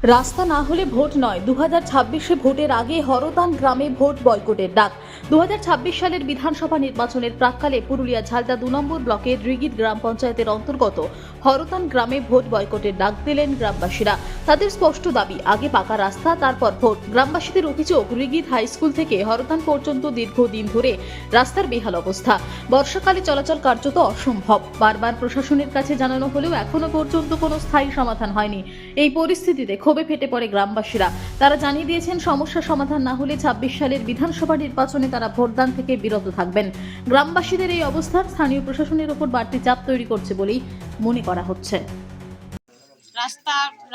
রাস্তা না হলে ভোট নয়, 2026-এ ভোটের আগে হরতান গ্রামে ভোট বয়কটের ডাক। 2026 সালের বিধানসভা নির্বাচনের প্রাক্কালে পুরুলিয়া ঝালদা 2 নম্বর ব্লকের রিগিদ গ্রাম পঞ্চায়েতের অন্তর্গত হরতান গ্রামে ভোট বয়কটের ডাক দিলেন গ্রামবাসীরা। তাদের স্পষ্ট দাবি, আগে পাকা রাস্তা, তারপর ভোট। গ্রামবাসীদের অভিযোগ, রিগিদ হাই স্কুল থেকে হরতান পর্যন্ত দীর্ঘদিন ধরে রাস্তার বেহাল অবস্থা। বর্ষাকালে চলাচল কার্যত অসম্ভব। বারবার প্রশাসনের কাছে জানানো হলেও এখনো পর্যন্ত কোনো স্থায়ী সমাধান হয়নি। এই পরিস্থিতিতে ক্ষোভে ফেটে পড়ে গ্রামবাসীরা। তারা জানিয়ে দিয়েছেন, সমস্যা সমাধান না হলে 26 সালের বিধানসভা নির্বাচনে তারা ভোটদান থেকে বিরত থাকবেন। গ্রামবাসীদের এই অবস্থান স্থানীয় প্রশাসনের উপর বাড়তি চাপ তৈরি করছে বলেই মনে করা হচ্ছে।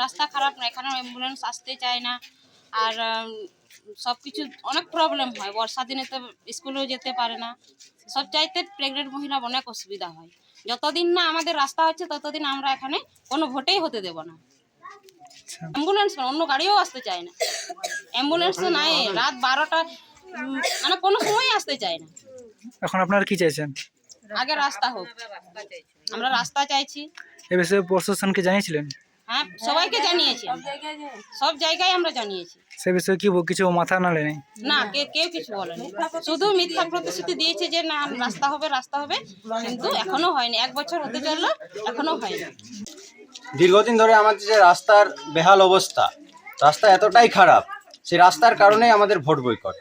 রাস্তা খারাপ না, এখানে অ্যাম্বুলেন্স আসতে চায় না, আর সব কিছু অনেক প্রবলেম হয়। বর্ষা দিনে তো স্কুলেও যেতে পারে না। সব চাইতে প্রেগনেন্ট মহিলা অনেক অসুবিধা হয়। যতদিন না আমাদের রাস্তা হচ্ছে ততদিন আমরা এখানে কোনো ভোটেই হতে দেব না। অ্যাম্বুলেন্স অন্য গাড়িও আসতে চায় না। অ্যাম্বুলেন্স তো নাই, রাত 12টা মানে কোনো সময় আসতে চায় না। এখন আপনারা কি চাইছেন? আগে রাস্তা হোক, আমরা রাস্তা চাইছি। এ বিষয়ে প্রশাসনকে জানিয়েছিলেন? হ্যাঁ, সবাইকে জানিয়েছি, সব জায়গায় আমরা জানিয়েছি। সে বিষয়ে কি কিছু মাথা নাড়েনি? না, কেউ কিছু বলেনি, শুধু মিথ্যা প্রতিশ্রুতি দিয়েছে যে না রাস্তা হবে, কিন্তু এখনো হয়নি। 1 বছর হতে চললো, এখনো হয়নি। দীর্ঘদিন ধরে আমাদের যে রাস্তার বেহাল অবস্থা, রাস্তা এতটাই খারাপ, সেই রাস্তার কারণেই আমাদের ভোট বয়কট।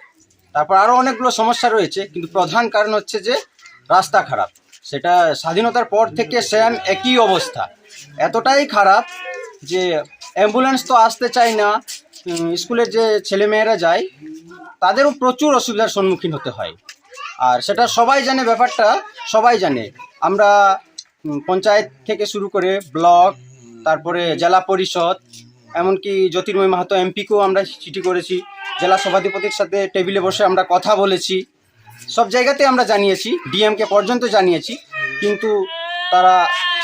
তারপর আরও অনেকগুলো সমস্যা রয়েছে, কিন্তু প্রধান কারণ হচ্ছে যে রাস্তা খারাপ। সেটা স্বাধীনতার পর থেকে সেম একই অবস্থা, এতটাই খারাপ যে অ্যাম্বুলেন্স তো আসতে চায় না। স্কুলের যে ছেলেমেয়েরা যায় তাদেরও প্রচুর অসুবিধার সম্মুখীন হতে হয়। আর সেটা সবাই জানে, ব্যাপারটা সবাই জানে। আমরা পঞ্চায়েত থেকে শুরু করে ব্লক, তারপরে জেলা পরিষদ, এমনকি জ্যোতির্ময় মাহাতো এমপিকেও আমরা চিঠি করেছি। জেলা সভাধিপতির সাথে টেবিলে বসে আমরা কথা বলেছি। সব জায়গাতে আমরা জানিয়েছি, ডিএমকে পর্যন্ত জানিয়েছি, কিন্তু তারা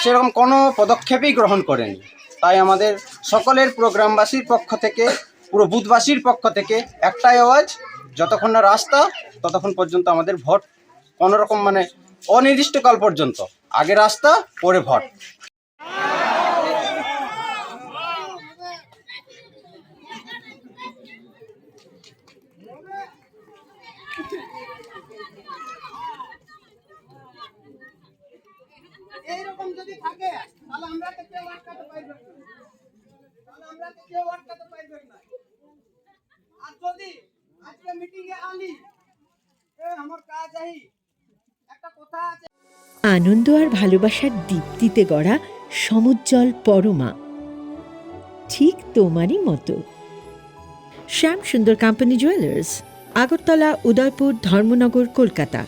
সেরকম কোনো পদক্ষেপই গ্রহণ করেনি। তাই আমাদের সকলের, পুরো গ্রামবাসীর পক্ষ থেকে, পুরো বুথবাসীর পক্ষ থেকে একটাই আওয়াজ, যতক্ষণ না রাস্তা ততক্ষণ পর্যন্ত আমাদের ভোট কোনোরকম মানে অনির্দিষ্টকাল পর্যন্ত। আগে রাস্তা, পরে ভোট। এইরকম যদি থাকে তাহলে আমরা কেউ আটকাতে পারবে না। আর যদি আজকে মিটিং এ আলি আমার কাজ আহি একটা কথা আছে। আনন্দ আর ভালোবাসার দীপ্তিতে গড়া সমুজ্জ্বল পরমা, ঠিক তোমারই মতো। শ্যাম সুন্দর কোম্পানি জুয়েলার্স, আগরতলা, উদয়পুর, ধর্মনগর, কলকাতা।